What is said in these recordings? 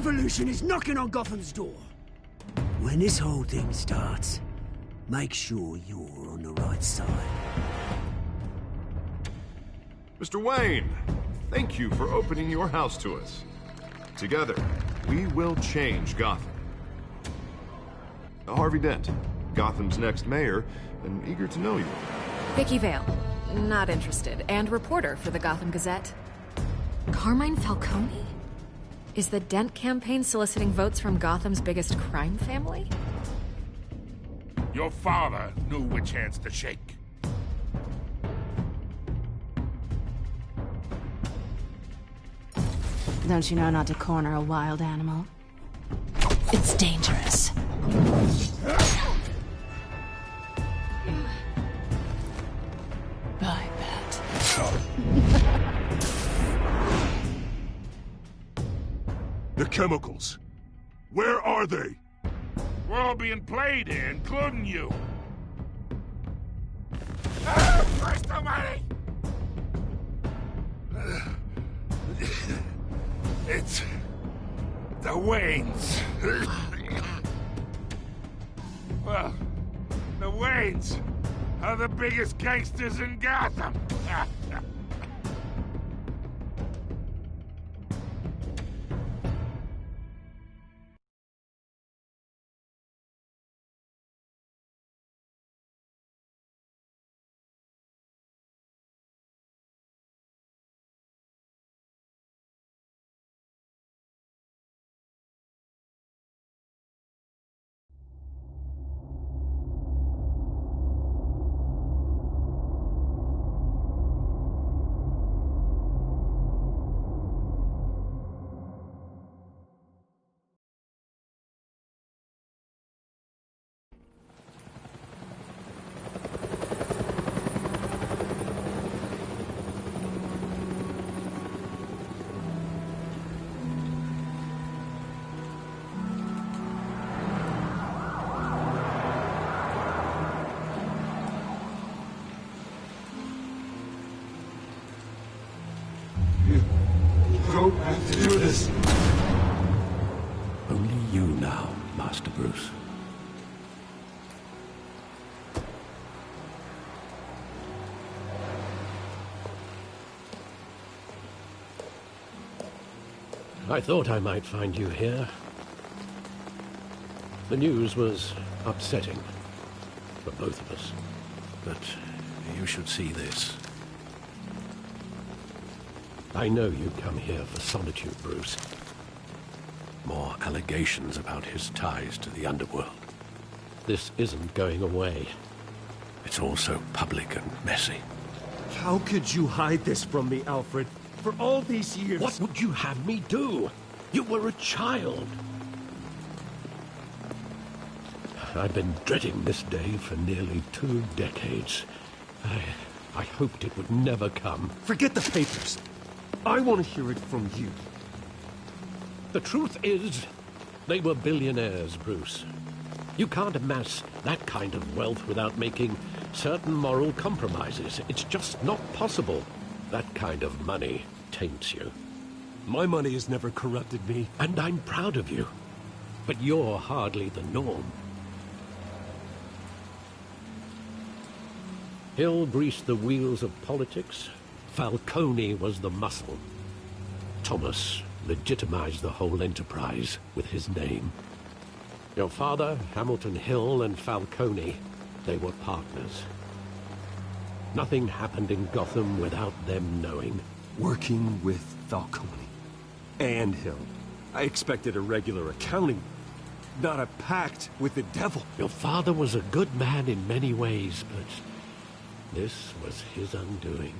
revolution is knocking on Gotham's door. When this whole thing starts, make sure you're on the right side. Mr. Wayne, thank you for opening your house to us. Together, we will change Gotham. Harvey Dent, Gotham's next mayor, and eager to know you. Vicky Vale, not interested, and reporter for the Gotham Gazette. Carmine Falcone? Is the Dent campaign soliciting votes from Gotham's biggest crime family? Your father knew which hands to shake. Don't you know not to corner a wild animal? It's dangerous. I bet. The chemicals. Where are they? We're all being played here, including you. Ah, Christ almighty! It's... the Waynes. Well, the Waynes are the biggest gangsters in Gotham. Don't have to do this. Only you now, Master Bruce. I thought I might find you here. The news was upsetting for both of us, but you should see this. I know you come here for solitude, Bruce. More allegations about his ties to the underworld. This isn't going away. It's all so public and messy. How could you hide this from me, Alfred? For all these years... What would you have me do? You were a child. I've been dreading this day for nearly 2 decades. I hoped it would never come. Forget the papers. I want to hear it from you. The truth is, they were billionaires, Bruce. You can't amass that kind of wealth without making certain moral compromises. It's just not possible. That kind of money taints you. My money has never corrupted me. And I'm proud of you. But you're hardly the norm. Hill greased the wheels of politics. Falcone was the muscle. Thomas legitimized the whole enterprise with his name. Your father, Hamilton Hill, and Falcone, they were partners. Nothing happened in Gotham without them knowing. Working with Falcone and Hill. I expected a regular accounting, not a pact with the devil. Your father was a good man in many ways, but this was his undoing.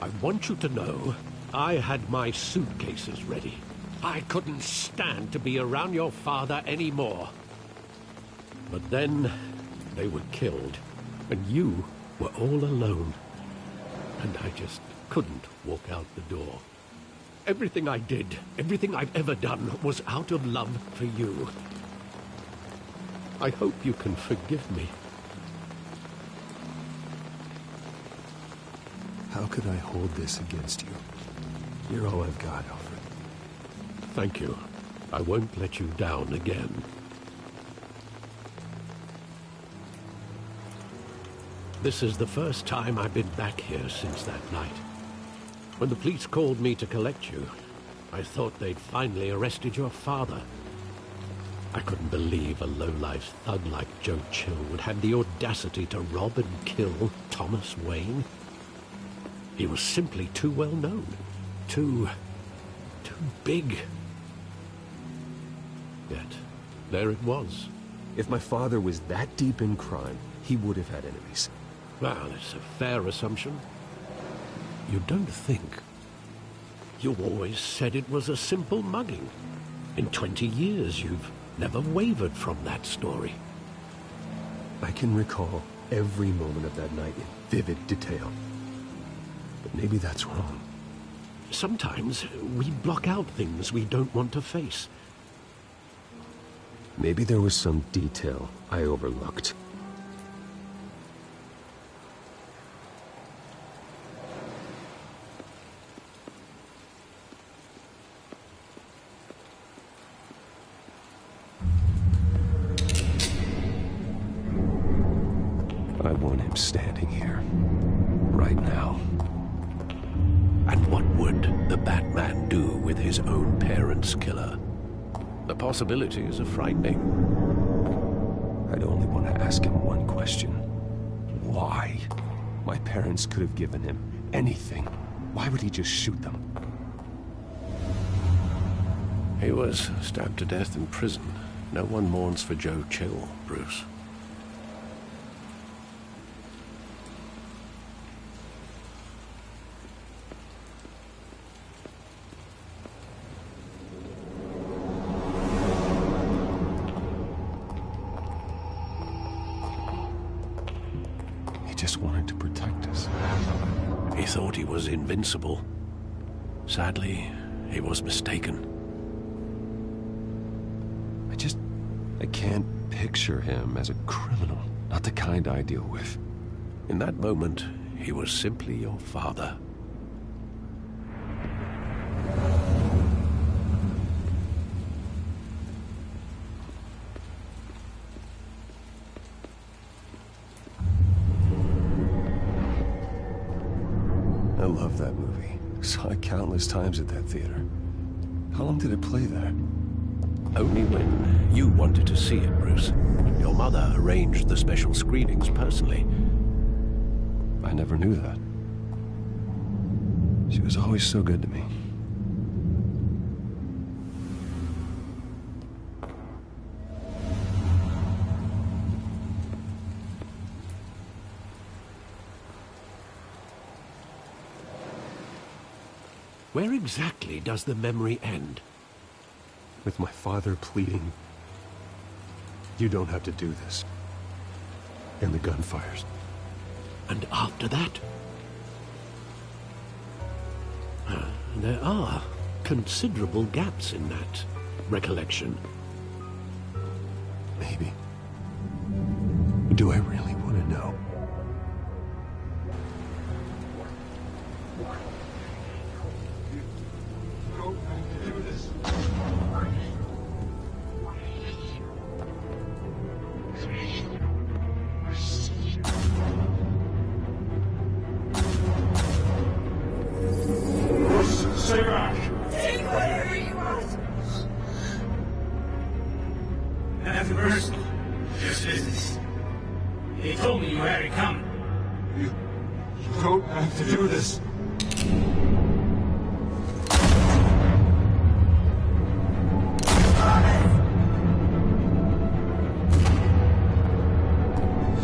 I want you to know, I had my suitcases ready. I couldn't stand to be around your father anymore. But then, they were killed, and you were all alone. And I just couldn't walk out the door. Everything I did, everything I've ever done, was out of love for you. I hope you can forgive me. How could I hold this against you? You're all I've got, Alfred. Thank you. I won't let you down again. This is the first time I've been back here since that night. When the police called me to collect you, I thought they'd finally arrested your father. I couldn't believe a low-life thug like Joe Chill would have the audacity to rob and kill Thomas Wayne. He was simply too well known. Too big. Yet, there it was. If my father was that deep in crime, he would have had enemies. Well, it's a fair assumption. You don't think? You always said it was a simple mugging. In 20 years, you've never wavered from that story. I can recall every moment of that night in vivid detail. But maybe that's wrong. Sometimes we block out things we don't want to face. Maybe there was some detail I overlooked. I want him standing here, right now. And what would the Batman do with his own parents' killer? The possibilities are frightening. I'd only want to ask him one question. Why? My parents could have given him anything. Why would he just shoot them? He was stabbed to death in prison. No one mourns for Joe Chill, Bruce. Just wanted to protect us. He thought he was invincible. Sadly, he was mistaken. I can't picture him as a criminal. Not the kind I deal with. In that moment, he was simply your father. I love that movie. Saw it countless times at that theater. How long did it play there? Only when you wanted to see it, Bruce. Your mother arranged the special screenings personally. I never knew that. She was always so good to me. Where exactly does the memory end? With my father pleading, "You don't have to do this." And the gunfires. And after that? There are considerable gaps in that recollection. Maybe. Do I really want to know? Stay back! Take whatever you want! Nothing personal. Just business. He told me you had it coming. You don't have to do this.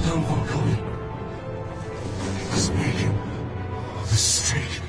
Don't walk away. He's making a mistake.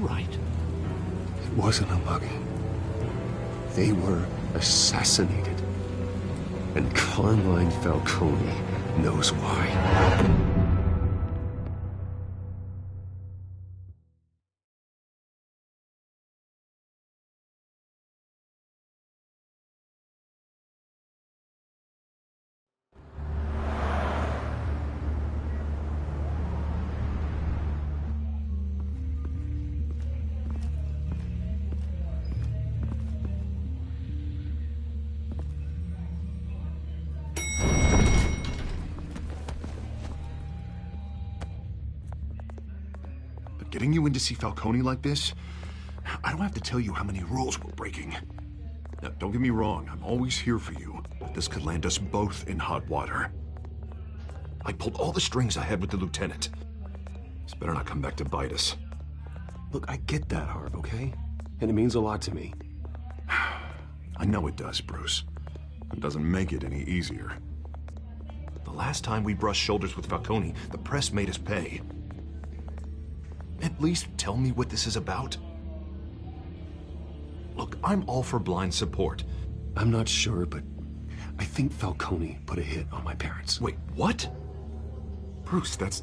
right? It wasn't a mugging. They were assassinated. And Carmine Falcone knows why. Getting you in to see Falcone like this, I don't have to tell you how many rules we're breaking. Now, don't get me wrong, I'm always here for you, but this could land us both in hot water. I pulled all the strings I had with the lieutenant. This better not come back to bite us. Look, I get that, Harv, okay? And it means a lot to me. I know it does, Bruce. It doesn't make it any easier. The last time we brushed shoulders with Falcone, the press made us pay. At least tell me what this is about. Look, I'm all for blind support. I'm not sure, but I think Falcone put a hit on my parents. Wait, what? Bruce, that's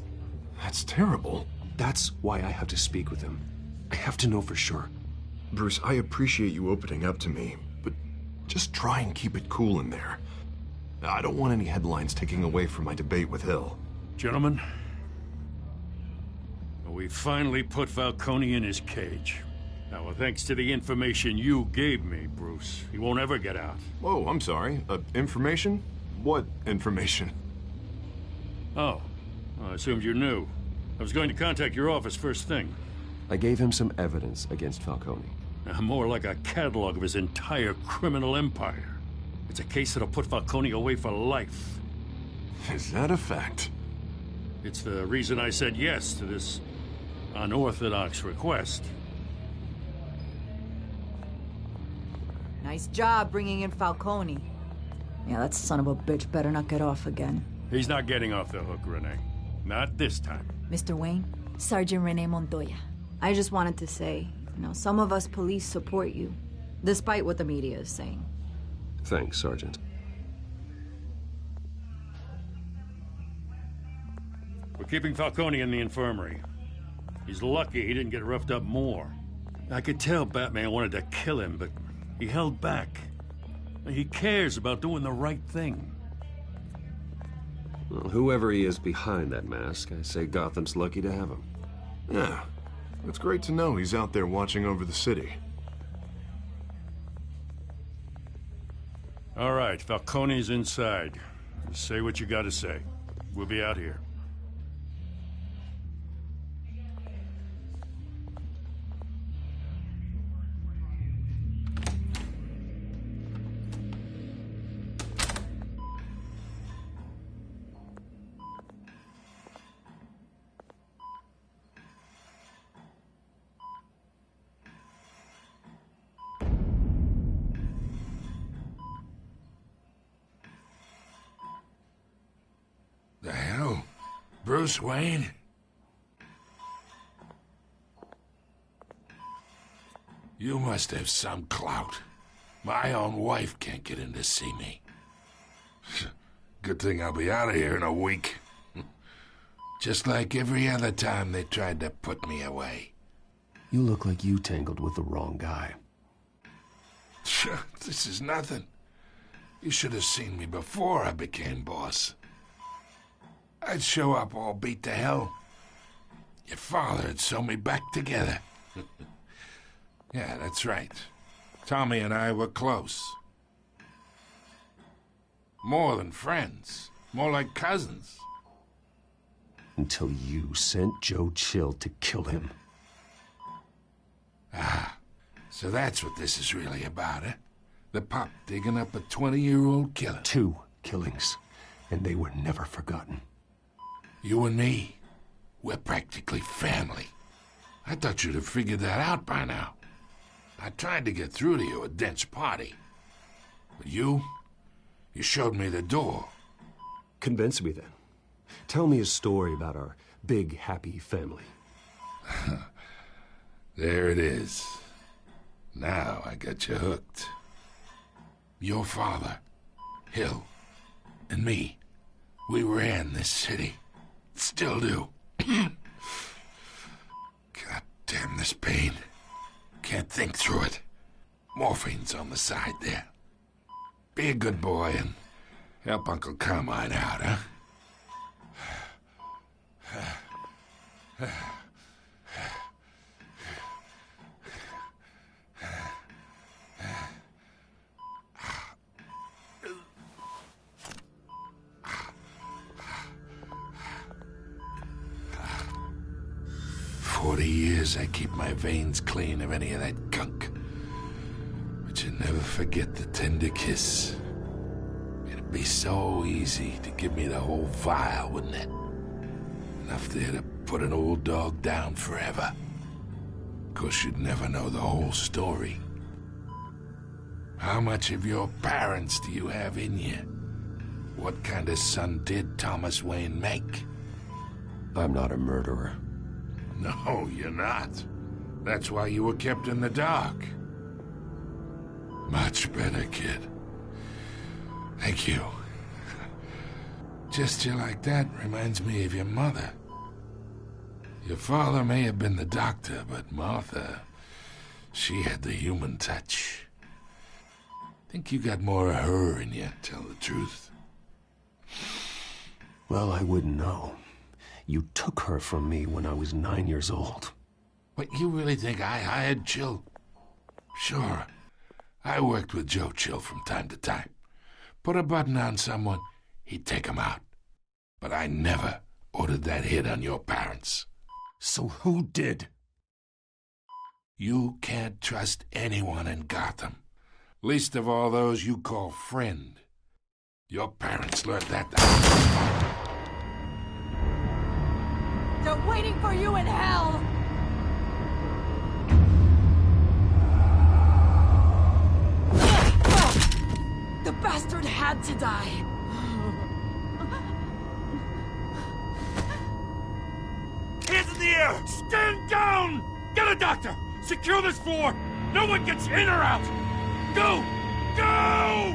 terrible. That's why I have to speak with him. I have to know for sure. Bruce, I appreciate you opening up to me, but just try and keep it cool in there. I don't want any headlines taking away from my debate with Hill. Gentlemen, we finally put Falcone in his cage. Now, thanks to the information you gave me, Bruce, he won't ever get out. Whoa, I'm sorry. Information? What information? Oh, well, I assumed you knew. I was going to contact your office first thing. I gave him some evidence against Falcone. More like a catalog of his entire criminal empire. It's a case that'll put Falcone away for life. Is that a fact? It's the reason I said yes to this unorthodox request. Nice job bringing in Falcone. Yeah, that son of a bitch better not get off again. He's not getting off the hook, Renee. Not this time. Mr. Wayne, Sergeant Renee Montoya. I just wanted to say, some of us police support you, despite what the media is saying. Thanks, Sergeant. We're keeping Falcone in the infirmary. He's lucky he didn't get roughed up more. I could tell Batman wanted to kill him, but he held back. He cares about doing the right thing. Well, whoever he is behind that mask, I say Gotham's lucky to have him. Yeah, it's great to know he's out there watching over the city. All right, Falcone's inside. Say what you gotta say. We'll be out here. The hell? Bruce Wayne? You must have some clout. My own wife can't get in to see me. Good thing I'll be out of here in a week. Just like every other time they tried to put me away. You look like you tangled with the wrong guy. This is nothing. You should have seen me before I became boss. I'd show up all beat to hell. Your father'd sew me back together. Yeah, that's right. Tommy and I were close. More than friends. More like cousins. Until you sent Joe Chill to kill him. Ah, so that's what this is really about, eh? The pup digging up a 20-year-old killer. 2 killings, and they were never forgotten. You and me, we're practically family. I thought you'd have figured that out by now. I tried to get through to you at Dent's party. But you showed me the door. Convince me then. Tell me a story about our big, happy family. There it is. Now I got you hooked. Your father, Hill, and me, we ran this city. Still do. God damn this pain. Can't think through it. Morphine's on the side there. Be a good boy and help Uncle Carmine out, huh? 40 years I keep my veins clean of any of that gunk. But you never forget the tender kiss. It'd be so easy to give me the whole vial, wouldn't it? Enough there to put an old dog down forever. Of course, you'd never know the whole story. How much of your parents do you have in you? What kind of son did Thomas Wayne make? I'm not a murderer. No, you're not. That's why you were kept in the dark. Much better, kid. Thank you. Gesture like that reminds me of your mother. Your father may have been the doctor, but Martha, she had the human touch. Think you got more of her in you, tell the truth. Well, I wouldn't know. You took her from me when I was 9 years old. What, you really think I hired Chill? Sure. I worked with Joe Chill from time to time. Put a button on someone, he'd take him out. But I never ordered that hit on your parents. So who did? You can't trust anyone in Gotham. Least of all those you call friend. Your parents learned that. They're waiting for you in hell! The bastard had to die. Hands in the air! Stand down! Get a doctor! Secure this floor! No one gets in or out! Go! Go!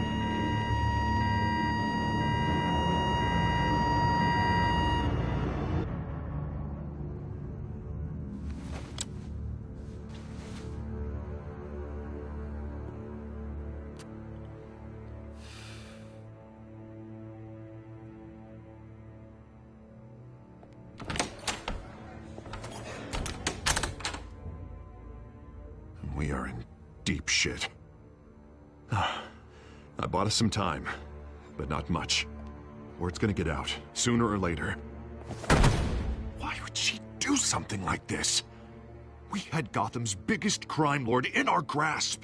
We are in deep shit. I bought us some time, but not much. Word's gonna get out, sooner or later. Why would she do something like this? We had Gotham's biggest crime lord in our grasp.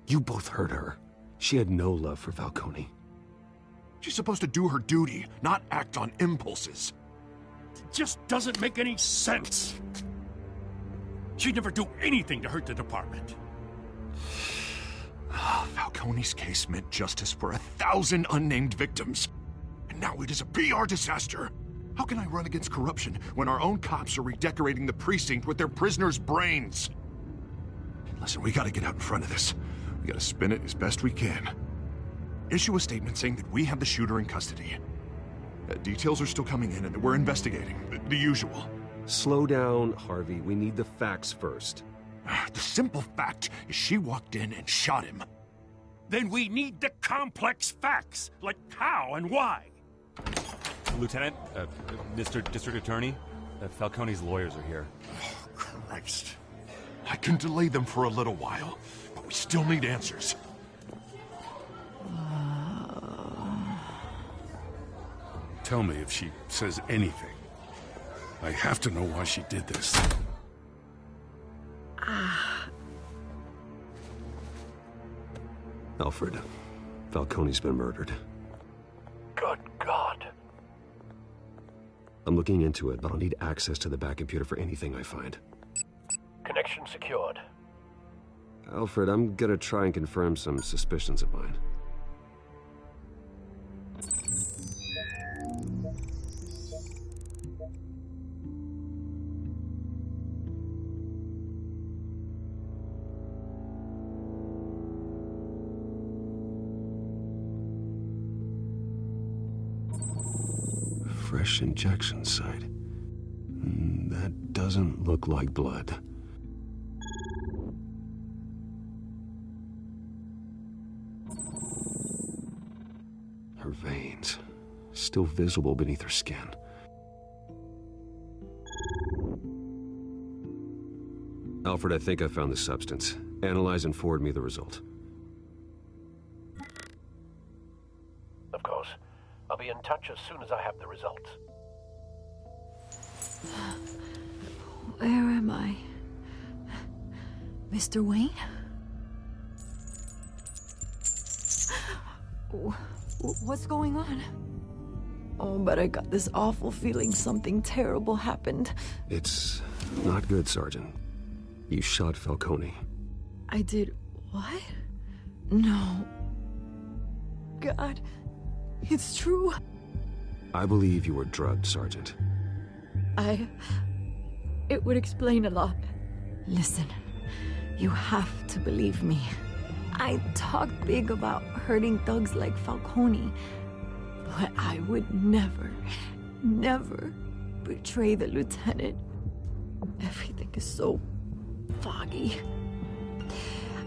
You both hurt her. She had no love for Falcone. She's supposed to do her duty, not act on impulses. It just doesn't make any sense. She'd never do anything to hurt the department. Falcone's case meant justice for 1,000 unnamed victims. And now it is a PR disaster. How can I run against corruption when our own cops are redecorating the precinct with their prisoners' brains? Listen, we gotta get out in front of this. We gotta spin it as best we can. Issue a statement saying that we have the shooter in custody. Details are still coming in and that we're investigating. The usual. Slow down, Harvey. We need the facts first. The simple fact is she walked in and shot him. Then we need the complex facts, like how and why. Lieutenant, Mr. District Attorney, Falcone's lawyers are here. Oh, Christ. I can delay them for a little while, but we still need answers. Tell me if she says anything. I have to know why she did this. Alfred, Falcone's been murdered. Good God. I'm looking into it, but I'll need access to the back computer for anything I find. Connection secured. Alfred, I'm gonna try and confirm some suspicions of mine. fresh injection site. That doesn't look like blood. Her veins, still visible beneath her skin. Alfred, I think I found the substance. Analyze and forward me the result. Of course. I'll be in touch as soon as I have the results. Where am I? Mr. Wayne? What's going on? Oh, but I got this awful feeling something terrible happened. It's not good, Sergeant. You shot Falcone. I did what? No. God, it's true. I believe you were drugged, Sergeant. It would explain a lot. Listen, you have to believe me. I talk big about hurting thugs like Falcone, but I would never betray the lieutenant. Everything is so foggy.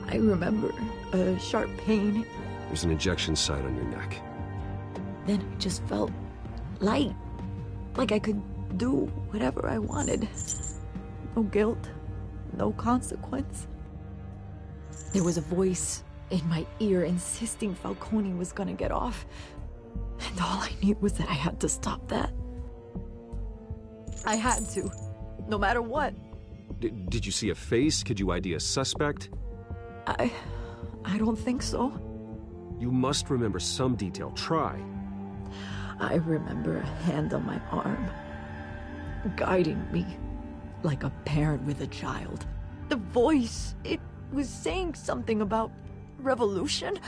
I remember a sharp pain. There's an injection site on your neck. Then I just felt light, like I could do whatever I wanted. No guilt, no consequence. There was a voice in my ear insisting Falcone was gonna get off. And all I knew was that I had to stop that. I had to, no matter what. Did you see a face? Could you ID a suspect? I don't think so. You must remember some detail. Try. I remember a hand on my arm, guiding me like a parent with a child. The voice, it was saying something about revolution.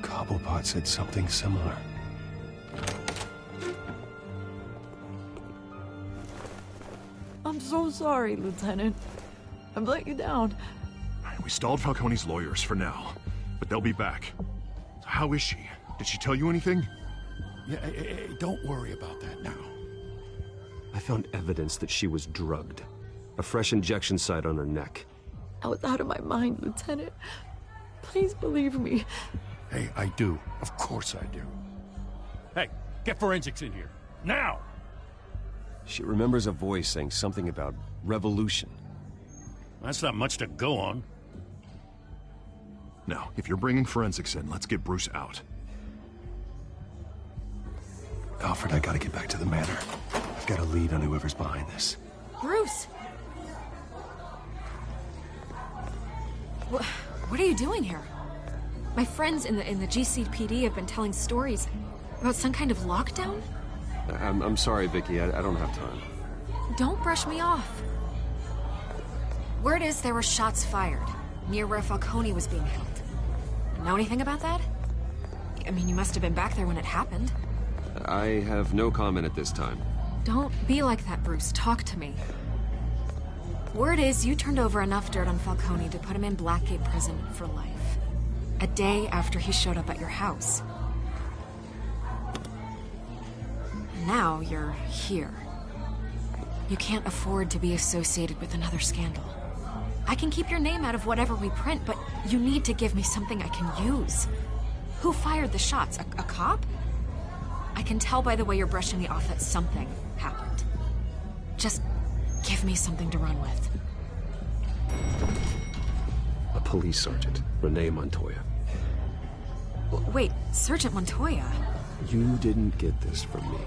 Cobblepot said something similar. I'm so sorry, Lieutenant. I've let you down. We stalled Falcone's lawyers for now, but they'll be back. How is she? Did she tell you anything? Yeah, don't worry about that now. I found evidence that she was drugged. A fresh injection site on her neck. I was out of my mind, Lieutenant. Please believe me. Hey, I do. Of course I do. Hey, get forensics in here. Now! She remembers a voice saying something about revolution. That's not much to go on. Now, if you're bringing forensics in, let's get Bruce out. Alfred, I gotta get back to the manor. I've got a lead on whoever's behind this. Bruce! What are you doing here? My friends in the GCPD have been telling stories about some kind of lockdown? I'm sorry, Vicky. I don't have time. Don't brush me off. Word is there were shots fired near where Falcone was being held. Know anything about that? I mean, you must have been back there when it happened. I have no comment at this time. Don't be like that, Bruce. Talk to me. Word is you turned over enough dirt on Falcone to put him in Blackgate Prison for life. A day after he showed up at your house. And now you're here. You can't afford to be associated with another scandal. I can keep your name out of whatever we print, but you need to give me something I can use. Who fired the shots? A cop? I can tell by the way you're brushing me off that something happened. Just give me something to run with. A police sergeant, Renee Montoya. Wait, Sergeant Montoya? You didn't get this from me.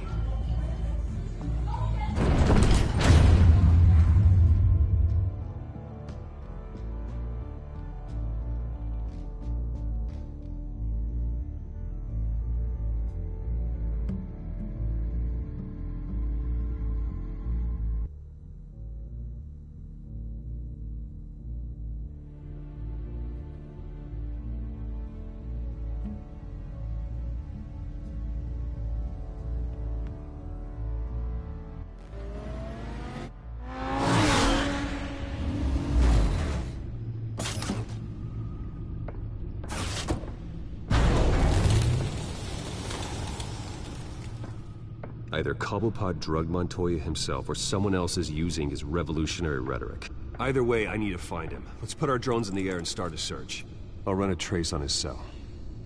Either Cobblepot drugged Montoya himself, or someone else is using his revolutionary rhetoric. Either way, I need to find him. Let's put our drones in the air and start a search. I'll run a trace on his cell.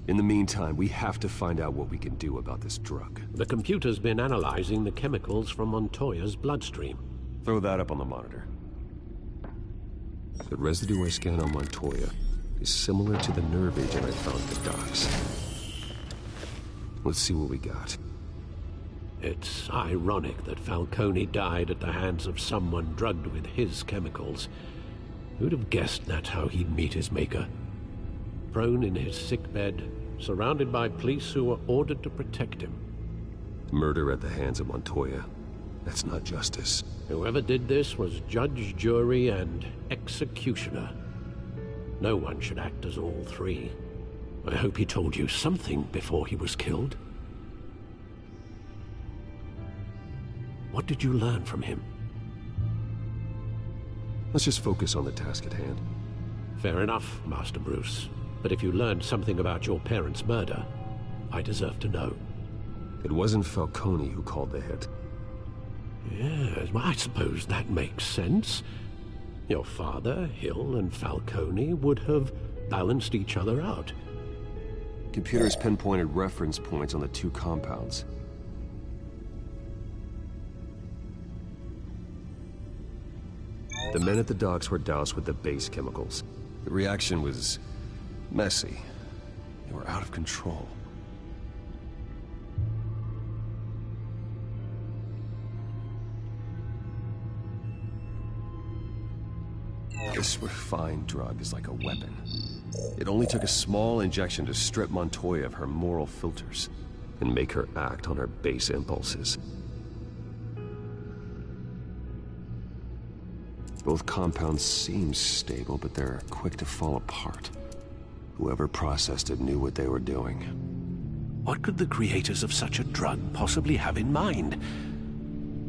In the meantime, we have to find out what we can do about this drug. The computer's been analyzing the chemicals from Montoya's bloodstream. Throw that up on the monitor. The residue I scanned on Montoya is similar to the nerve agent I found at the docks. Let's see what we got. It's ironic that Falcone died at the hands of someone drugged with his chemicals. Who'd have guessed that's how he'd meet his maker? Prone in his sickbed, surrounded by police who were ordered to protect him. Murder at the hands of Montoya. That's not justice. Whoever did this was judge, jury, and executioner. No one should act as all three. I hope he told you something before he was killed. What did you learn from him? Let's just focus on the task at hand. Fair enough, Master Bruce. But if you learned something about your parents' murder, I deserve to know. It wasn't Falcone who called the hit. Yes, well, I suppose that makes sense. Your father, Hill, and Falcone would have balanced each other out. Computers pinpointed reference points on the two compounds. The men at the docks were doused with the base chemicals. The reaction was messy. They were out of control. This refined drug is like a weapon. It only took a small injection to strip Montoya of her moral filters and make her act on her base impulses. Both compounds seem stable, but they're quick to fall apart. Whoever processed it knew what they were doing. What could the creators of such a drug possibly have in mind?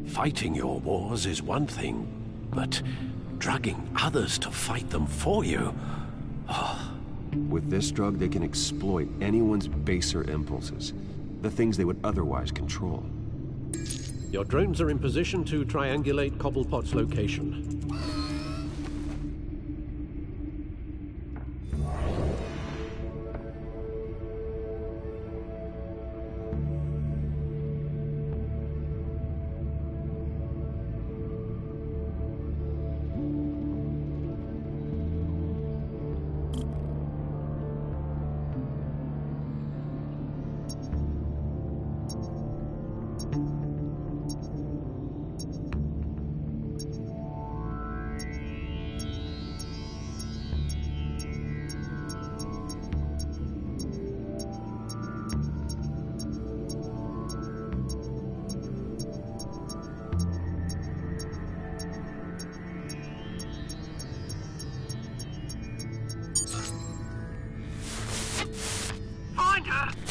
Fighting your wars is one thing, but drugging others to fight them for you? Oh. With this drug, they can exploit anyone's baser impulses, the things they would otherwise control. Your drones are in position to triangulate Cobblepot's location.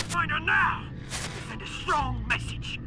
Find her now! Send a strong message.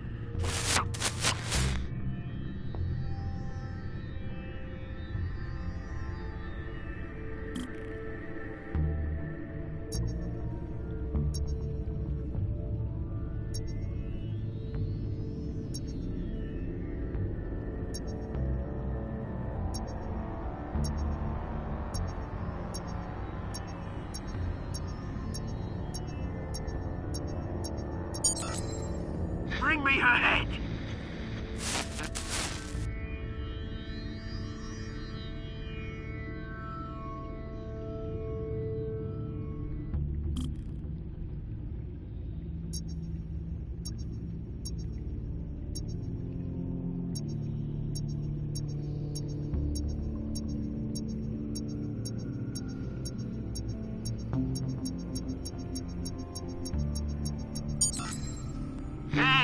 Bring me her head!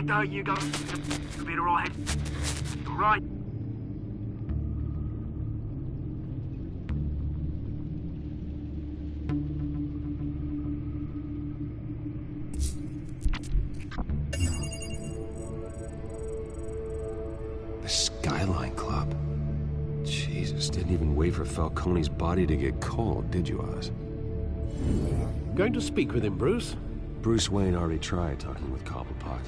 There you go. You'll be alright. Alright. The Skyline Club. Jesus, didn't even wait for Falcone's body to get cold, did you, Oz? Going to speak with him, Bruce? Bruce Wayne already tried talking with Cobblepot.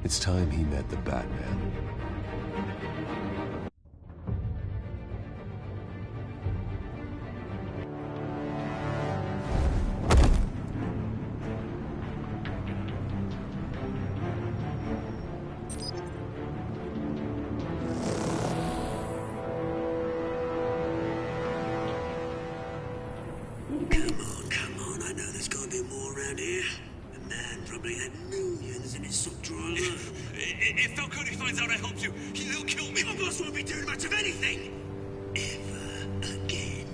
It's time he met the Batman. Come on, I know there's gotta be more around here. The man probably had millions in his sock drawer. If Falcone finds out I helped you, he'll kill me. Your boss won't be doing much of anything! Ever again.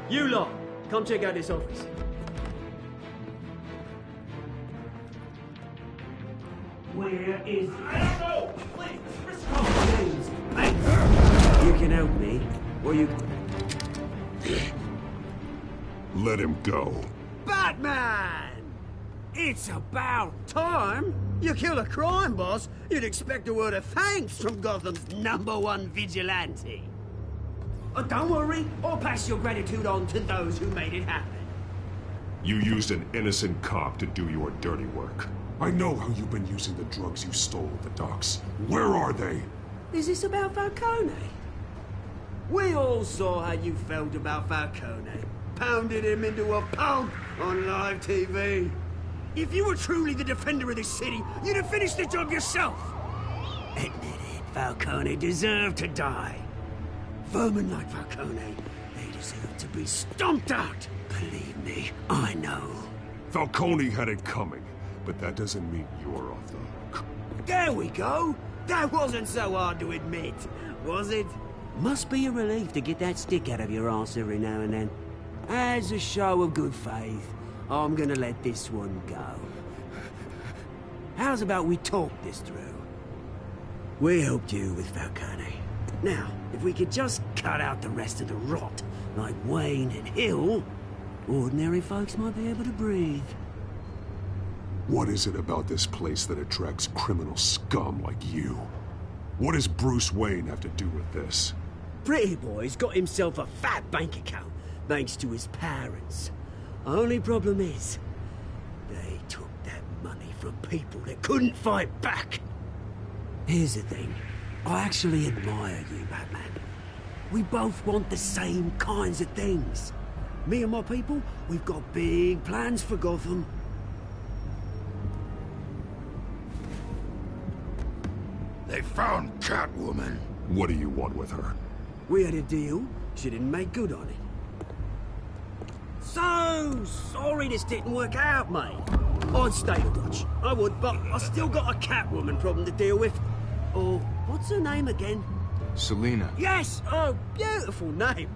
You lot, come check out this office. Where is... I don't know! Please, You can help me, or you... Let him go. Batman! It's about time! You kill a crime boss, you'd expect a word of thanks from Gotham's #1 vigilante. Oh, don't worry, I'll pass your gratitude on to those who made it happen. You used an innocent cop to do your dirty work. I know how you've been using the drugs you stole at the docks. Where are they? Is this about Falcone? We all saw how you felt about Falcone. Pounded him into a pulp on live TV. If you were truly the defender of this city, you'd have finished the job yourself. Admit it, Falcone deserved to die. Vermin like Falcone, they deserve to be stomped out. Believe me, I know. Falcone had it coming, but that doesn't mean you're off the hook. There we go. That wasn't so hard to admit, was it? Must be a relief to get that stick out of your arse every now and then. As a show of good faith, I'm gonna let this one go. How's about we talk this through? We helped you with Falcone. Now, if we could just cut out the rest of the rot, like Wayne and Hill, ordinary folks might be able to breathe. What is it about this place that attracts criminal scum like you? What does Bruce Wayne have to do with this? Pretty Boy's got himself a fat bank account, thanks to his parents. Only problem is, they took that money from people that couldn't fight back. Here's the thing. I actually admire you, Batman. We both want the same kinds of things. Me and my people, we've got big plans for Gotham. They found Catwoman. What do you want with her? We had a deal. She didn't make good on it. So sorry this didn't work out, mate. I'd stay a Dutch. I would, but I still got a Catwoman problem to deal with. Or, what's her name again? Selina. Yes! Oh, beautiful name.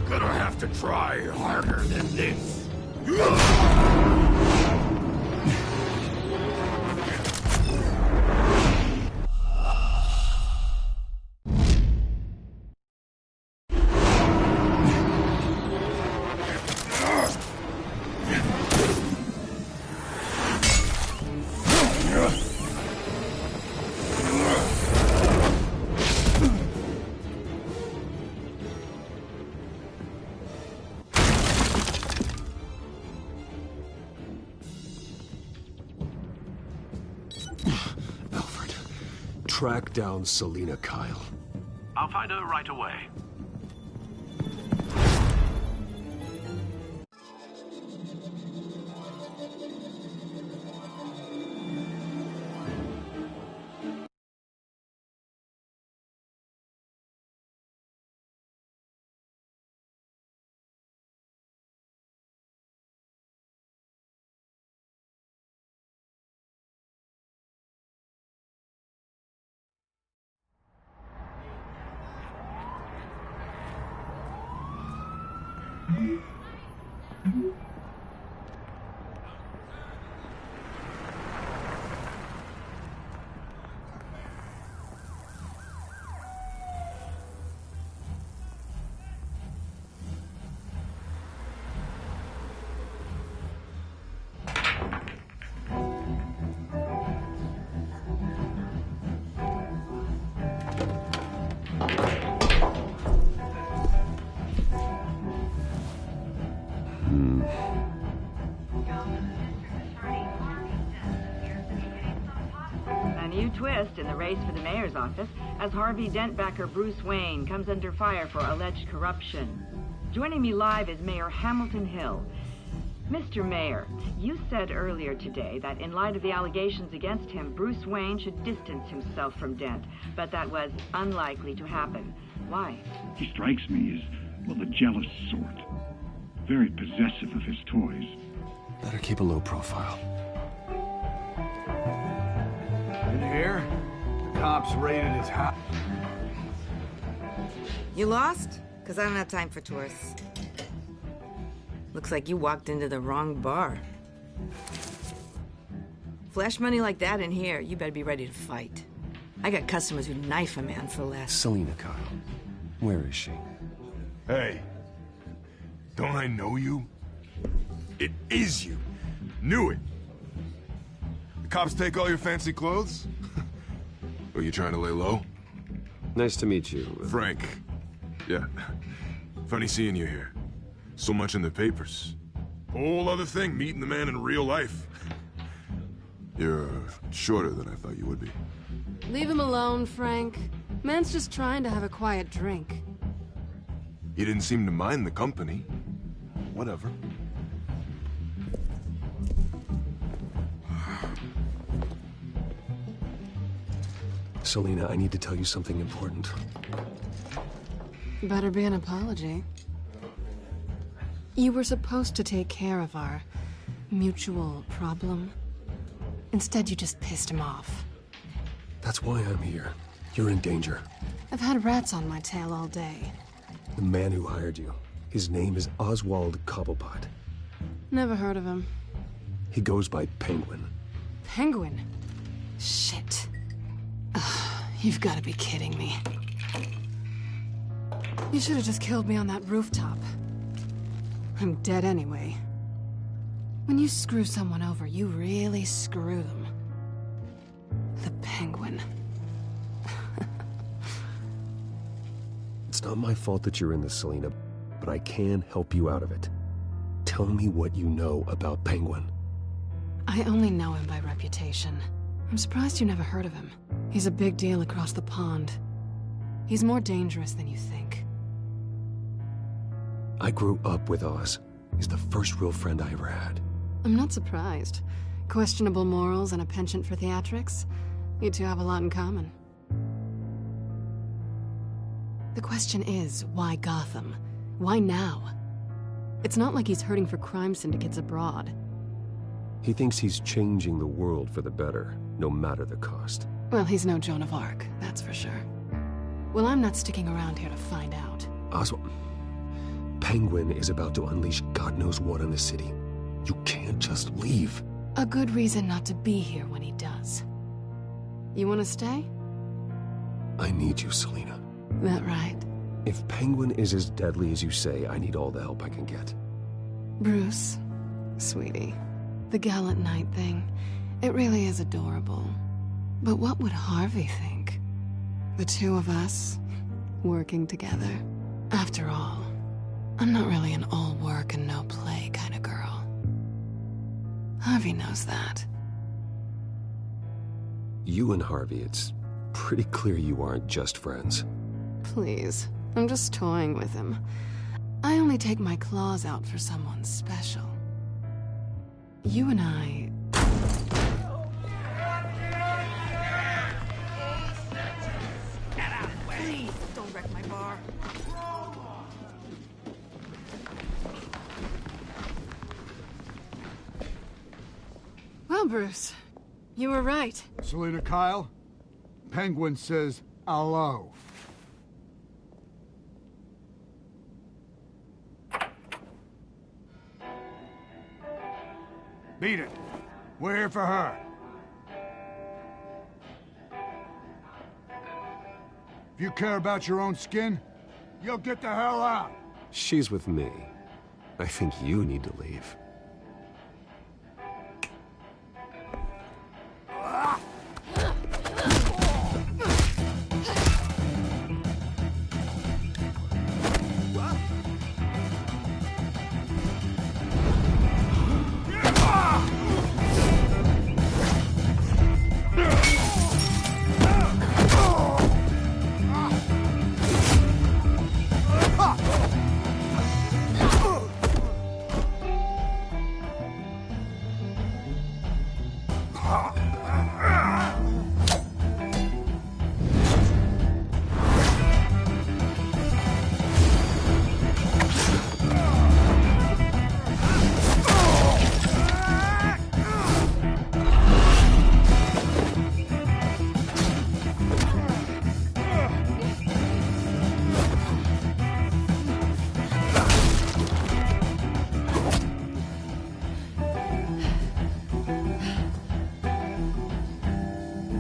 Gonna have to try harder than this. Track down Selina Kyle. I'll find her right away. A new twist in the race for the mayor's office as Harvey Dent backer Bruce Wayne comes under fire for alleged corruption. Joining me live is Mayor Hamilton Hill. Mr. Mayor, you said earlier today that in light of the allegations against him, Bruce Wayne should distance himself from Dent, but that was unlikely to happen. Why? He strikes me as, well, the jealous sort. Very possessive of his toys. Better keep a low profile. In here, the cops raided his house. You lost? Because I don't have time for tourists. Looks like you walked into the wrong bar. Flash money like that in here, you better be ready to fight. I got customers who knife a man for less. Selina Kyle. Where is she? Hey. Don't I know you? It is you. Knew it. The cops take all your fancy clothes? Are you trying to lay low? Nice to meet you. Frank. Yeah. Funny seeing you here. So much in the papers. Whole other thing, meeting the man in real life. You're shorter than I thought you would be. Leave him alone, Frank. Man's just trying to have a quiet drink. He didn't seem to mind the company. Whatever. Selina, I need to tell you something important. Better be an apology. You were supposed to take care of our mutual problem. Instead, you just pissed him off. That's why I'm here. You're in danger. I've had rats on my tail all day. The man who hired you. His name is Oswald Cobblepot. Never heard of him. He goes by Penguin. Penguin? Shit. Ugh, you've got to be kidding me. You should have just killed me on that rooftop. I'm dead anyway. When you screw someone over, you really screw them. The Penguin. It's not my fault that you're in this, Selina, but I can help you out of it. Tell me what you know about Penguin. I only know him by reputation. I'm surprised you never heard of him. He's a big deal across the pond. He's more dangerous than you think. I grew up with Oz. He's the first real friend I ever had. I'm not surprised. Questionable morals and a penchant for theatrics. You two have a lot in common. The question is, why Gotham? Why now? It's not like he's hurting for crime syndicates abroad. He thinks he's changing the world for the better, no matter the cost. Well, he's no Joan of Arc, that's for sure. Well, I'm not sticking around here to find out. Oswald, Penguin is about to unleash God knows what on the city. You can't just leave. A good reason not to be here when he does. You want to stay? I need you, Selina. That right? If Penguin is as deadly as you say, I need all the help I can get. Bruce, sweetie, the gallant knight thing, it really is adorable. But what would Harvey think? The two of us, working together. After all, I'm not really an all work and no play kind of girl. Harvey knows that. You and Harvey, it's pretty clear you aren't just friends. Please, I'm just toying with him. I only take my claws out for someone special. You and I... Please, don't wreck my bar. Well, Bruce, you were right. Selina Kyle, Penguin says hello. Beat it. We're here for her. If you care about your own skin, you'll get the hell out. She's with me. I think you need to leave.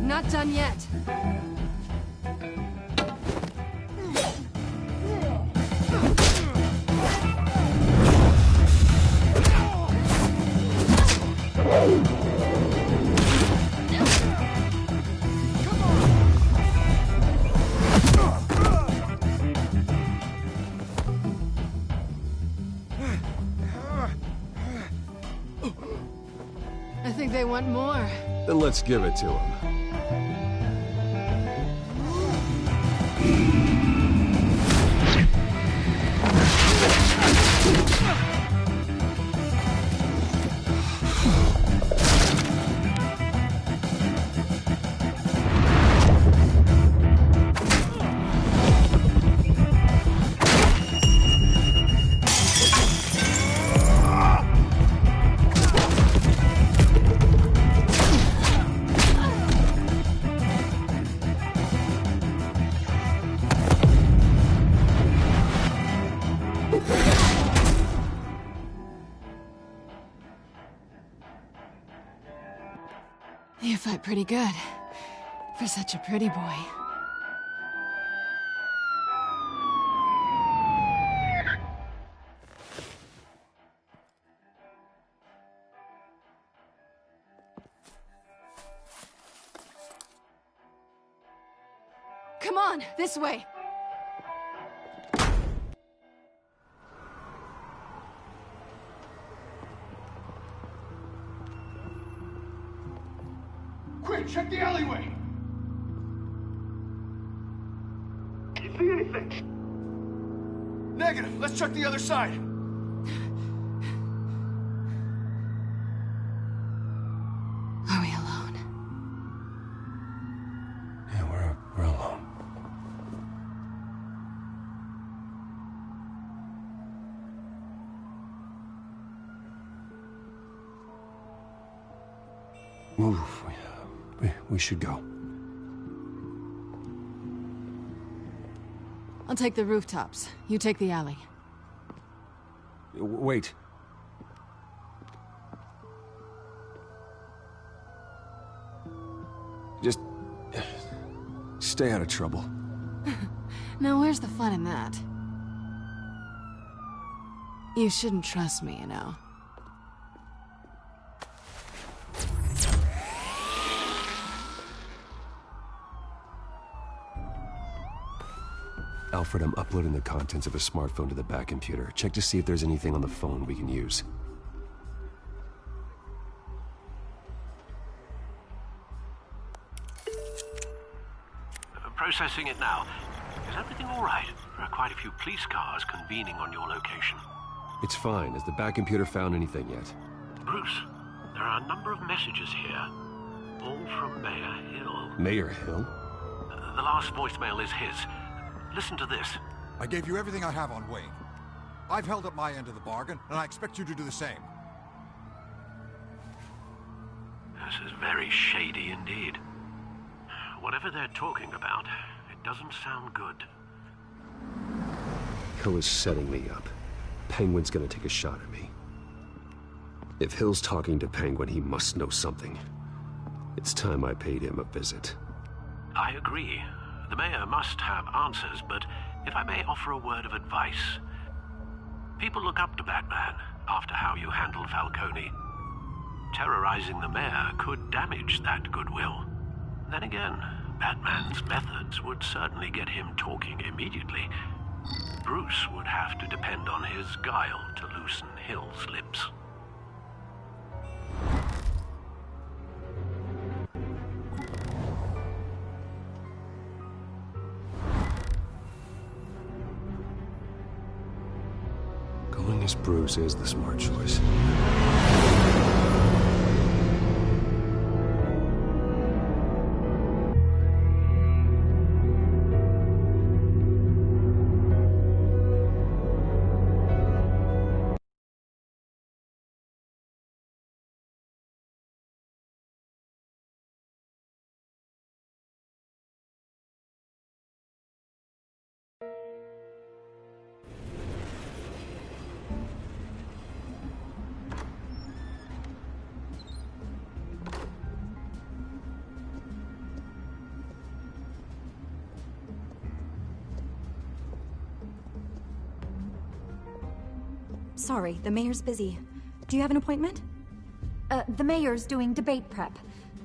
Not done yet. I think they want more. Then let's give it to them. You fight pretty good. For such a pretty boy. Come on, this way. Quick, check the alleyway! You see anything? Negative. Let's check the other side. Are we alone? Yeah, we're alone. Move. We should go. I'll take the rooftops. You take the alley. Wait. Just stay out of trouble. Now where's the fun in that? You shouldn't trust me, you know. Alfred, I'm uploading the contents of a smartphone to the back computer. Check to see if there's anything on the phone we can use. Processing it now. Is everything all right? There are quite a few police cars convening on your location. It's fine. Has the back computer found anything yet? Bruce, there are a number of messages here. All from Mayor Hill. Mayor Hill? The last voicemail is his. Listen to this. I gave you everything I have on Wayne. I've held up my end of the bargain, and I expect you to do the same. This is very shady indeed. Whatever they're talking about, it doesn't sound good. Hill is setting me up. Penguin's gonna take a shot at me. If Hill's talking to Penguin, he must know something. It's time I paid him a visit. I agree. The mayor must have answers, but if I may offer a word of advice. People look up to Batman after how you handled Falcone. Terrorizing the mayor could damage that goodwill. Then again, Batman's methods would certainly get him talking immediately. Bruce would have to depend on his guile to loosen Hill's lips. Going as Bruce is the smart choice. Sorry, the mayor's busy. Do you have an appointment? The mayor's doing debate prep.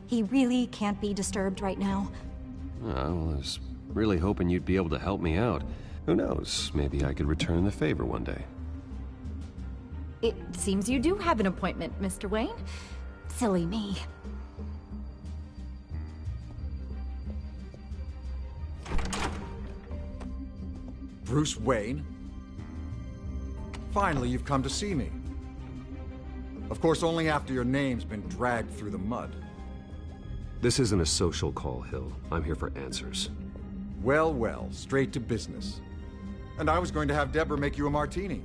He really can't be disturbed right now. I was really hoping you'd be able to help me out. Who knows, maybe I could return the favor one day. It seems you do have an appointment, Mr. Wayne. Silly me. Bruce Wayne? Finally, you've come to see me. Of course, only after your name's been dragged through the mud. This isn't a social call, Hill. I'm here for answers. Well, well, straight to business. And I was going to have Deborah make you a martini.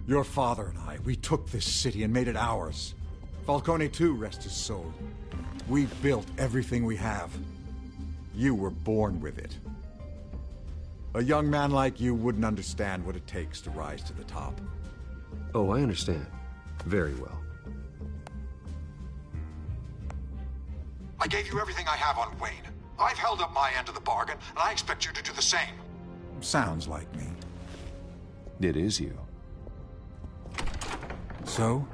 Your father and I, we took this city and made it ours. Falcone too, rest his soul. We built everything we have. You were born with it. A young man like you wouldn't understand what it takes to rise to the top. Oh, I understand. Very well. I gave you everything I have on Wayne. I've held up my end of the bargain, and I expect you to do the same. Sounds like me. It is you. So,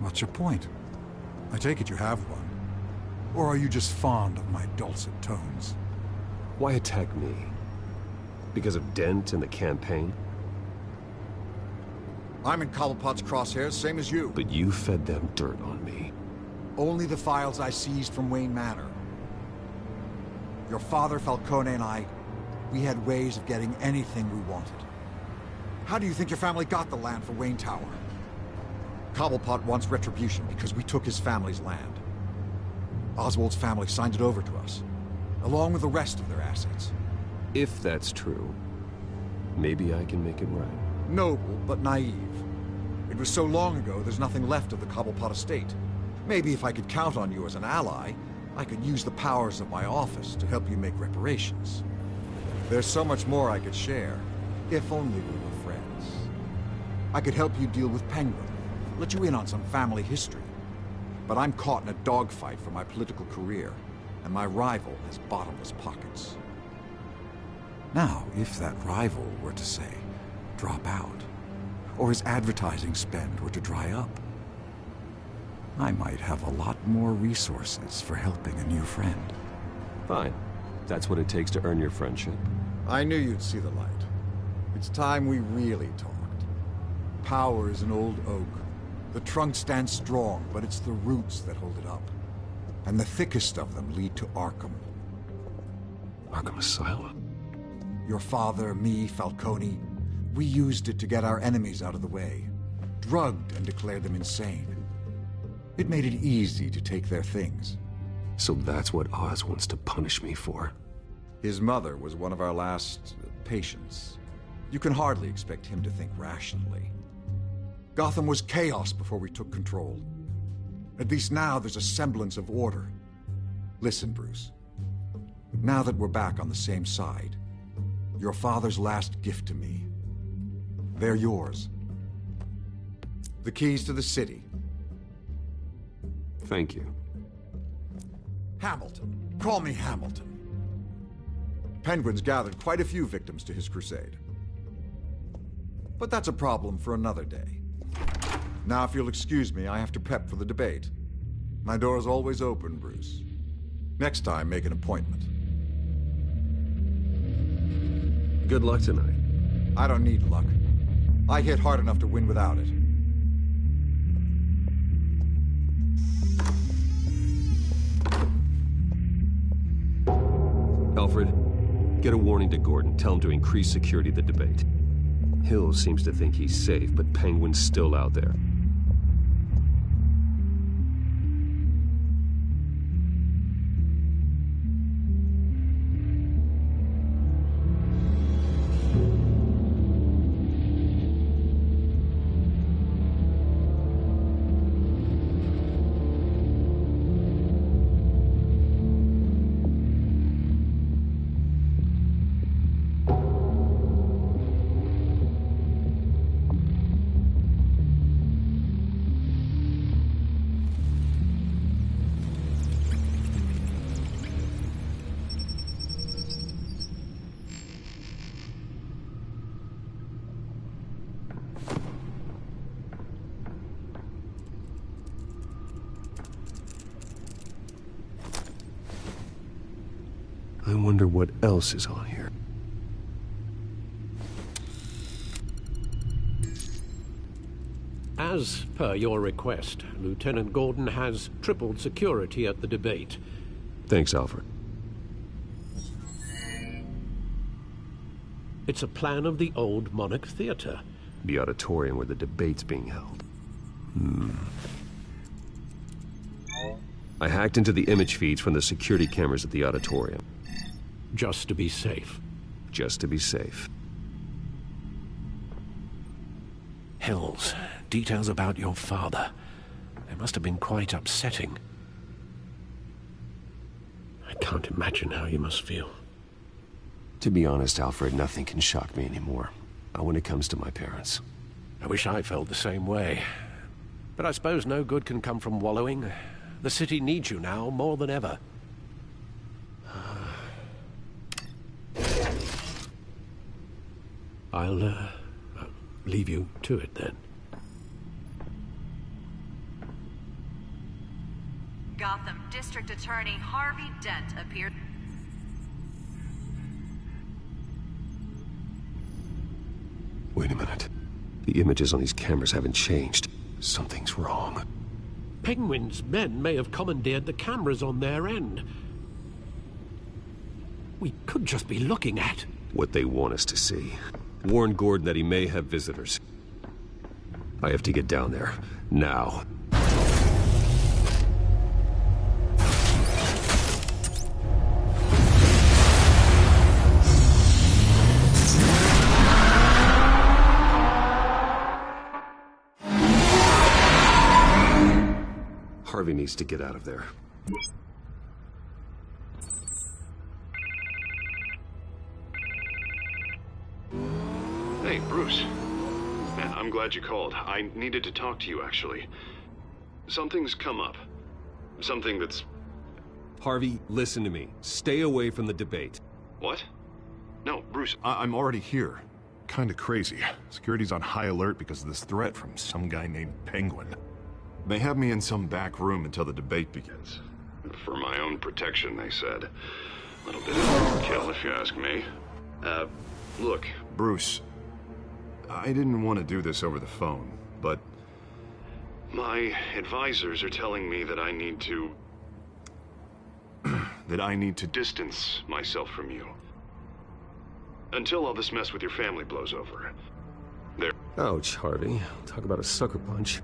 what's your point? I take it you have one. Or are you just fond of my dulcet tones? Why attack me? Because of Dent and the campaign? I'm in Cobblepot's crosshairs, same as you. But you fed them dirt on me. Only the files I seized from Wayne Manor. Your father, Falcone, and I, we had ways of getting anything we wanted. How do you think your family got the land for Wayne Tower? Cobblepot wants retribution because we took his family's land. Oswald's family signed it over to us, along with the rest of their assets. If that's true, maybe I can make it right. Noble, but naive. It was so long ago, there's nothing left of the Cobblepot estate. Maybe if I could count on you as an ally, I could use the powers of my office to help you make reparations. There's so much more I could share, if only we were friends. I could help you deal with Penguin, let you in on some family history. But I'm caught in a dogfight for my political career, and my rival has bottomless pockets. Now, if that rival were to say, drop out, or his advertising spend were to dry up, I might have a lot more resources for helping a new friend. Fine. That's what it takes to earn your friendship. I knew you'd see the light. It's time we really talked. Power is an old oak. The trunk stands strong, but it's the roots that hold it up. And the thickest of them lead to Arkham. Arkham Asylum? Your father, me, Falcone, we used it to get our enemies out of the way. Drugged and declared them insane. It made it easy to take their things. So that's what Oz wants to punish me for? His mother was one of our last patients. You can hardly expect him to think rationally. Gotham was chaos before we took control. At least now there's a semblance of order. Listen, Bruce. Now that we're back on the same side, your father's last gift to me, they're yours. The keys to the city. Thank you. Hamilton. Call me Hamilton. Penguin's gathered quite a few victims to his crusade. But that's a problem for another day. Now, if you'll excuse me, I have to prep for the debate. My door is always open, Bruce. Next time, make an appointment. Good luck tonight. I don't need luck. I hit hard enough to win without it. Alfred, get a warning to Gordon. Tell him to increase security at the debate. Hill seems to think he's safe, but Penguin's still out there. I wonder what else is on here. As per your request, Lieutenant Gordon has tripled security at the debate. Thanks, Alfred. It's a plan of the old Monarch Theater. The auditorium where the debate's being held. I hacked into the image feeds from the security cameras at the auditorium. Just to be safe. Just to be safe. Hills, details about your father. They must have been quite upsetting. I can't imagine how you must feel. To be honest, Alfred, nothing can shock me anymore. Not when it comes to my parents. I wish I felt the same way. But I suppose no good can come from wallowing. The city needs you now more than ever. I'll leave you to it then. Gotham District Attorney Harvey Dent appeared. Wait a minute. The images on these cameras haven't changed. Something's wrong. Penguin's men may have commandeered the cameras on their end. We could just be looking at what they want us to see. Warn Gordon that he may have visitors. I have to get down there. Now. Harvey needs to get out of there. Hey, Bruce. Man, I'm glad you called. I needed to talk to you, actually. Something's come up. Something that's... Harvey, listen to me. Stay away from the debate. What? No, Bruce, I'm already here. Kinda crazy. Security's on high alert because of this threat from some guy named Penguin. They have me in some back room until the debate begins. For my own protection, they said. A little bit of overkill, if you ask me. Look, Bruce, I didn't want to do this over the phone, but my advisors are telling me that I need to... distance myself from you. Until all this mess with your family blows over. Ouch, Harvey. Talk about a sucker punch.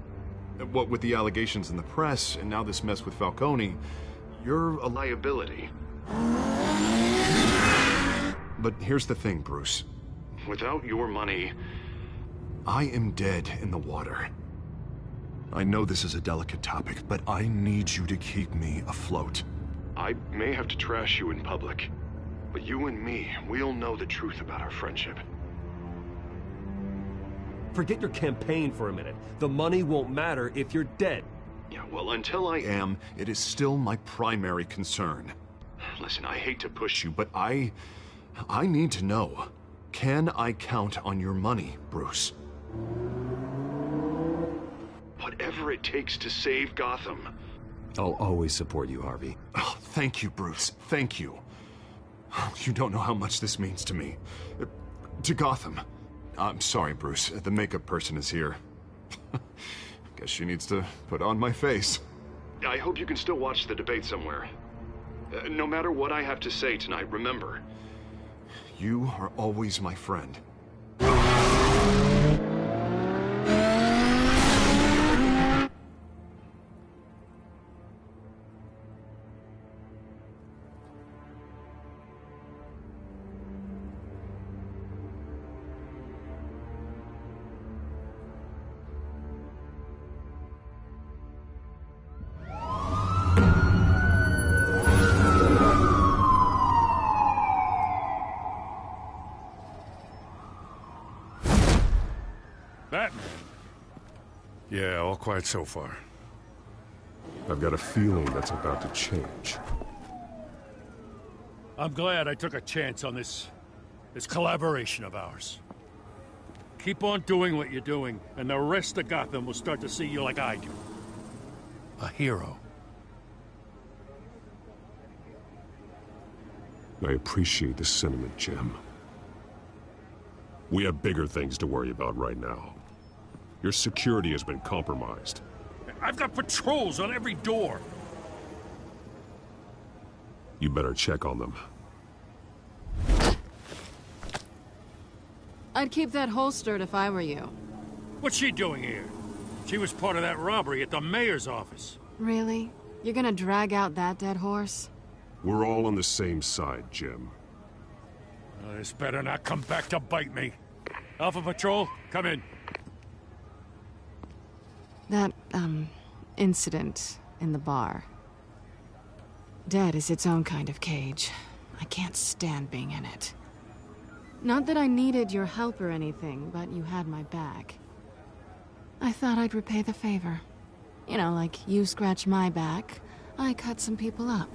What with the allegations in the press, and now this mess with Falcone, you're a liability. But here's the thing, Bruce. Without your money, I am dead in the water. I know this is a delicate topic, but I need you to keep me afloat. I may have to trash you in public, but you and me, we'll know the truth about our friendship. Forget your campaign for a minute. The money won't matter if you're dead. Yeah, well, until I am, it is still my primary concern. Listen, I hate to push you, but I need to know. Can I count on your money, Bruce? Whatever it takes to save Gotham. I'll always support you, Harvey. Oh, thank you, Bruce. Thank you. You don't know how much this means to me. To Gotham. I'm sorry, Bruce. The makeup person is here. Guess she needs to put on my face. I hope you can still watch the debate somewhere. No matter what I have to say tonight, remember, you are always my friend. Batman? Yeah, all quiet so far. I've got a feeling that's about to change. I'm glad I took a chance on this collaboration of ours. Keep on doing what you're doing, and the rest of Gotham will start to see you like I do. A hero. I appreciate the sentiment, Jim. We have bigger things to worry about right now. Your security has been compromised. I've got patrols on every door. You better check on them. I'd keep that holstered if I were you. What's she doing here? She was part of that robbery at the mayor's office. Really? You're gonna drag out that dead horse? We're all on the same side, Jim. This better not come back to bite me. Alpha Patrol, come in. That, incident in the bar. Dead is its own kind of cage. I can't stand being in it. Not that I needed your help or anything, but you had my back. I thought I'd repay the favor. You know, like you scratch my back, I cut some people up.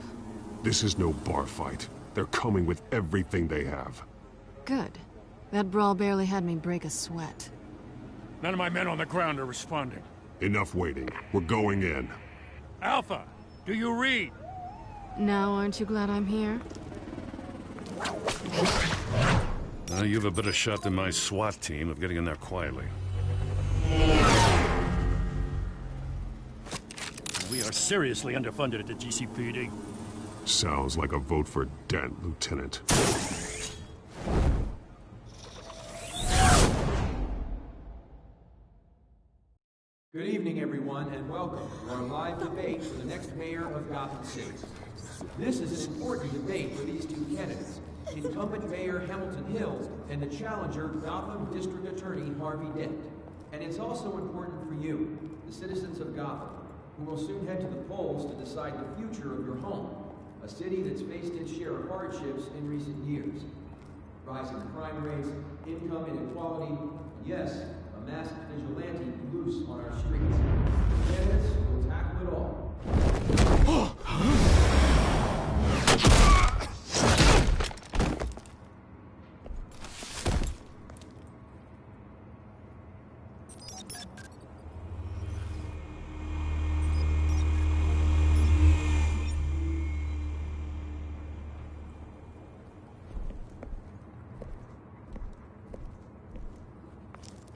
This is no bar fight. They're coming with everything they have. Good. That brawl barely had me break a sweat. None of my men on the ground are responding. Enough waiting. We're going in. Alpha, do you read? Now, aren't you glad I'm here? You have a better shot than my SWAT team of getting in there quietly. We are seriously underfunded at the GCPD. Sounds like a vote for Dent, Lieutenant. Good evening, everyone, and welcome to our live debate for the next mayor of Gotham City. This is an important debate for these two candidates, incumbent Mayor Hamilton Hill and the challenger Gotham District Attorney Harvey Dent. And it's also important for you, the citizens of Gotham, who will soon head to the polls to decide the future of your home, a city that's faced its share of hardships in recent years. Rising crime rates, income inequality, and yes, a masked vigilante loose on our streets. The candidates will tackle it all.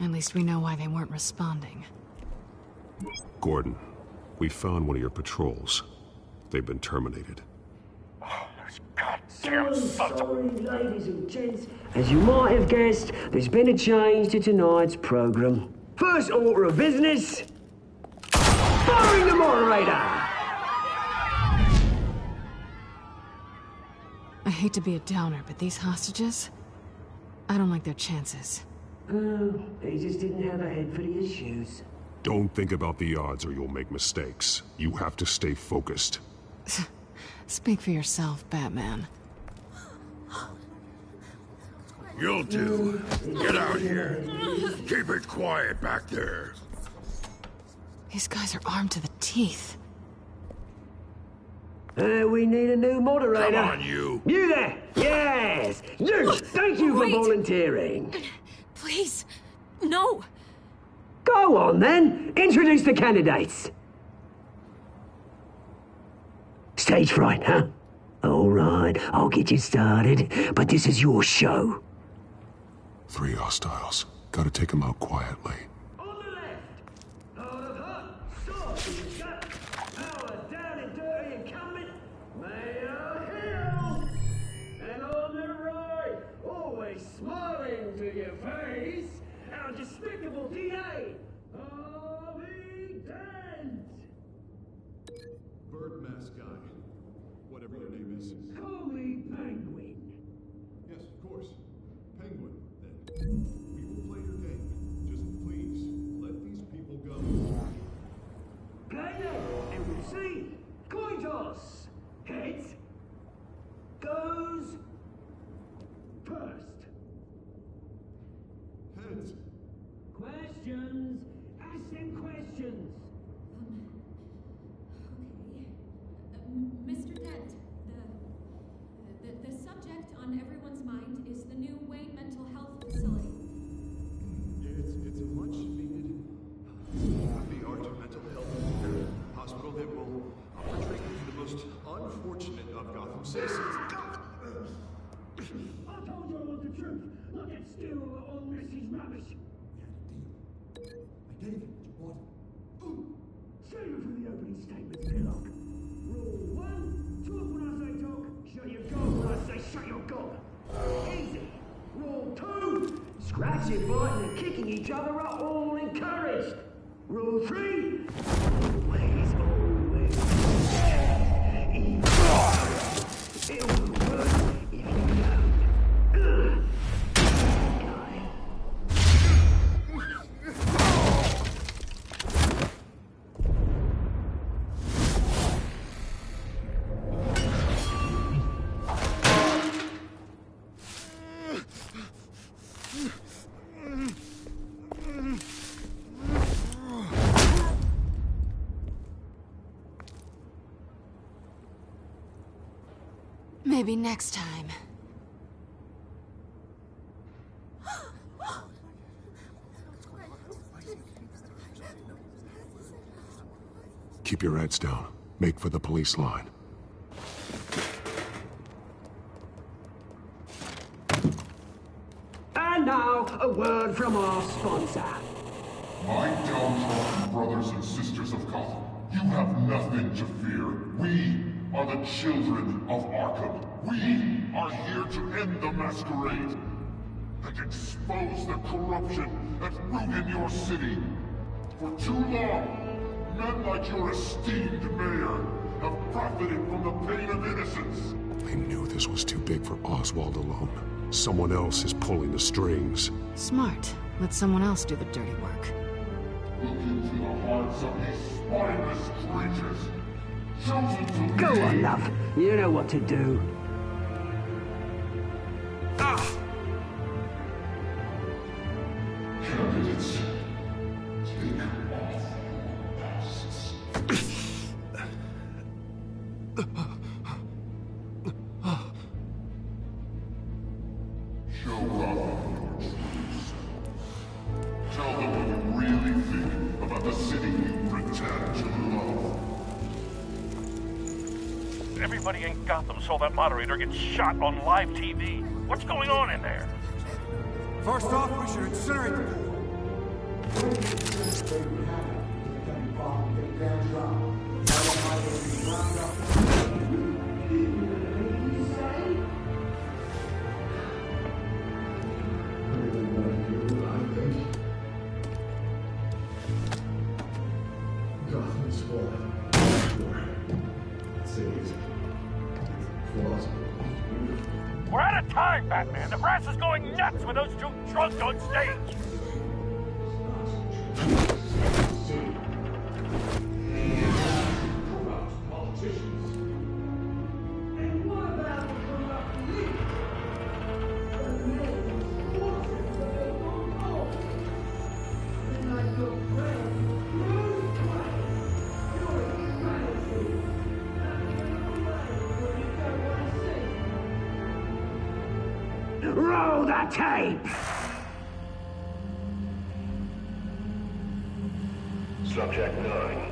At least we know why they weren't responding. Gordon, we found one of your patrols. They've been terminated. Sorry, ladies and gents. As you might have guessed, there's been a change to tonight's program. First order of business, firing the moderator! I hate to be a downer, but these hostages, I don't like their chances. Oh, they just didn't have a head for the issues. Don't think about the odds or you'll make mistakes. You have to stay focused. Speak for yourself, Batman. You'll do. Get out here. Keep it quiet back there. These guys are armed to the teeth. We need a new moderator. Come on, you. You there! Yes! You! Thank you for volunteering. Please, no. Go on, then. Introduce the candidates. Stage fright, huh? All right, I'll get you started, but this is your show. 3 hostiles. Gotta take them out quietly. Power down and dirty incumbent, Mayor Hill. And on the right, always smiling to your face, our despicable DA, Harvey Dent. Bird mask guy. Whatever your name is. Call me Penguin. Yes, of course. Penguin, then. We will play your game. Just please, let these people go. Play it, and we'll see. Coin toss. Heads goes first. Heads. Questions. Ask them questions. Mr. Dent, the subject on everyone's mind is the new Wayne Mental Health Facility. It's a much needed state-of-the-art mental health hospital that will portray the most unfortunate of Gotham citizens. I told you I want the truth. Not that still on Mrs. Rubbish. I gave you what you wanted. Save it for the opening statements, Pillock. Rule 1, talk when I say talk, shut your gob when I say shut your gob. Easy. Rule 2, scratching, biting and kicking each other are all encouraged. Rule 3, always. It will work if you don't. Maybe next time. Keep your heads down. Make for the police line. And now, a word from our sponsor. My downtrodden brothers and sisters of Gotham, you have nothing to fear. We are the children of Arkham. We are here to end the masquerade and expose the corruption that's rooted your city. For too long, men like your esteemed mayor have profited from the pain of innocence. I knew this was too big for Oswald alone. Someone else is pulling the strings. Smart. Let someone else do the dirty work. Look into the hearts of these spineless creatures. Chosen to Go lead. on, love. You know what to do. Candidates, take off your masks. Show Gotham your true selves. Tell them what you really think about the city you pretend to love. Everybody in Gotham saw that moderator get shot on live TV. What's going on in there? First off, we should incinerate the pool. Gotham's fallen. We're out of time, Batman. The brass is going nuts with those two drunks on stage. And what about the corrupt leader? The men Roll that tape! Subject 9.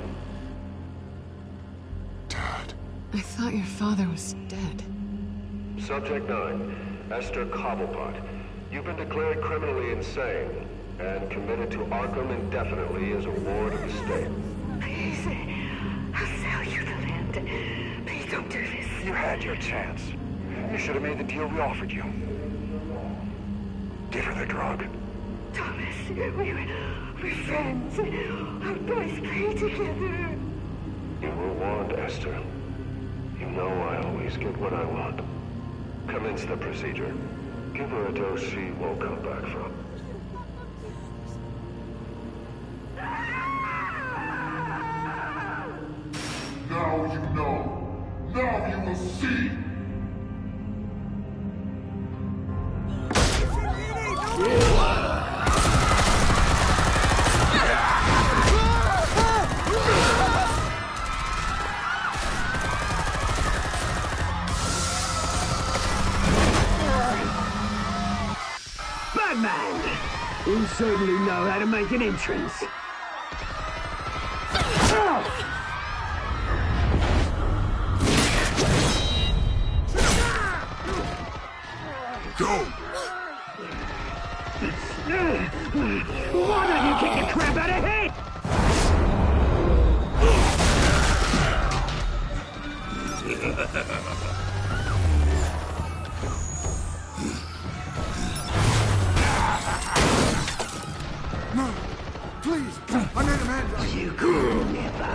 I thought your father was dead. Subject 9, Esther Cobblepot. You've been declared criminally insane and committed to Arkham indefinitely as a ward of the state. Please, I'll sell you the land. Please don't do this. You had your chance. You should have made the deal we offered you. Give her the drug. Thomas, we're friends. Our boys play together. You were warned, Esther. You know I always get what I want. Commence the procedure. Give her a dose she won't come back from. Now you know. Now you will see. Batman! You certainly know how to make an entrance. Go! Why don't you kick the crap out of him? No! Please! I made a man! You could never.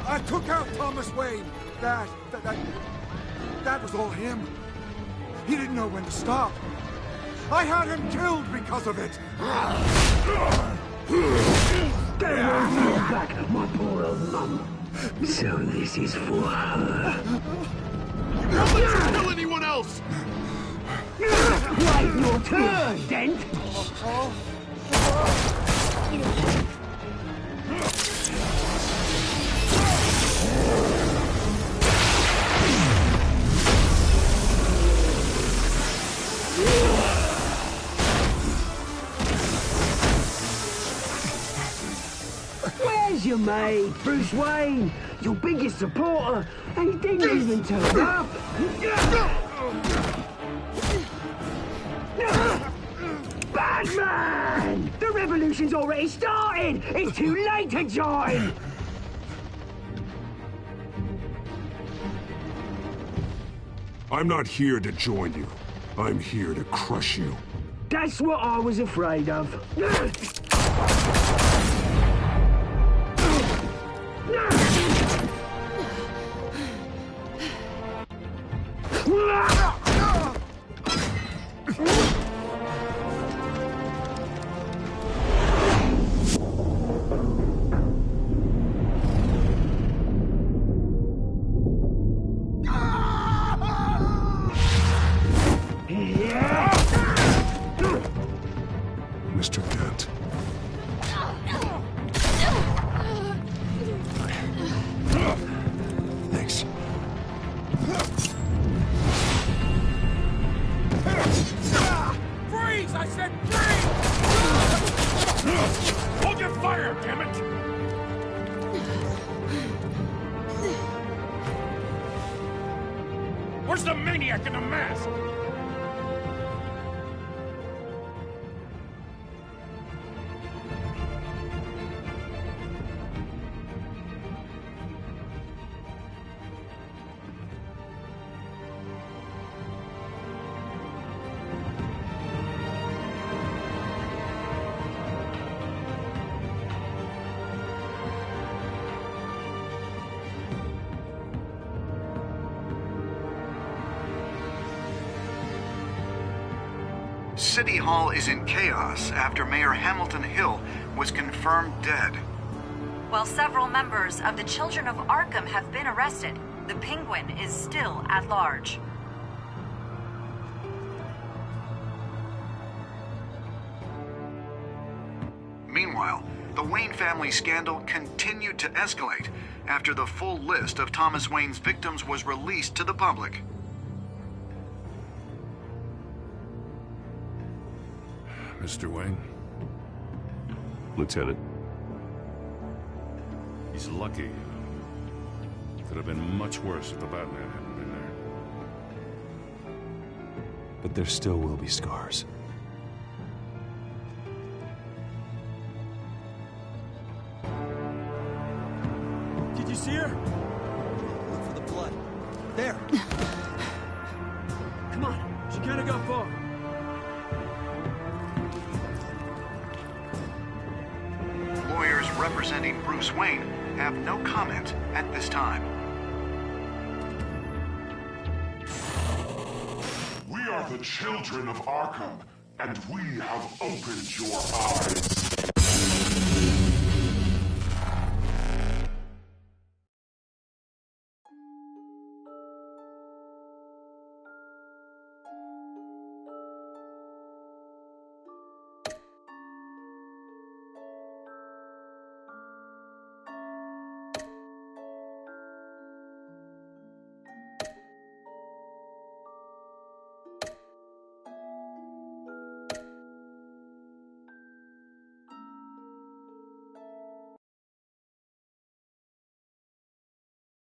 I took out Thomas Wayne. That was all him. He didn't know when to stop. I had him killed because of it. Get away from the back of my poor old mum. So this is for her. Don't let you kill anyone else! Wait your turn, Dent! Where's your mate, Bruce Wayne? Your biggest supporter, and he didn't even turn up. Batman! The revolution's already started! It's too late to join! I'm not here to join you. I'm here to crush you. That's what I was afraid of. Mr. Dent. Thanks. Freeze! I said freeze! Hold your fire, damn it! Where's the maniac in the mask? City Hall is in chaos after Mayor Hamilton Hill was confirmed dead. While several members of the Children of Arkham have been arrested, the Penguin is still at large. Meanwhile, the Wayne family scandal continued to escalate after the full list of Thomas Wayne's victims was released to the public. Mr. Wayne? Lieutenant. He's lucky. Could have been much worse if the Batman hadn't been there. But there still will be scars. Did you see her? Look for the blood. There. Come on. She can't have got far. Lawyers representing Bruce Wayne have no comment at this time. We are the children of Arkham, and we have opened your eyes.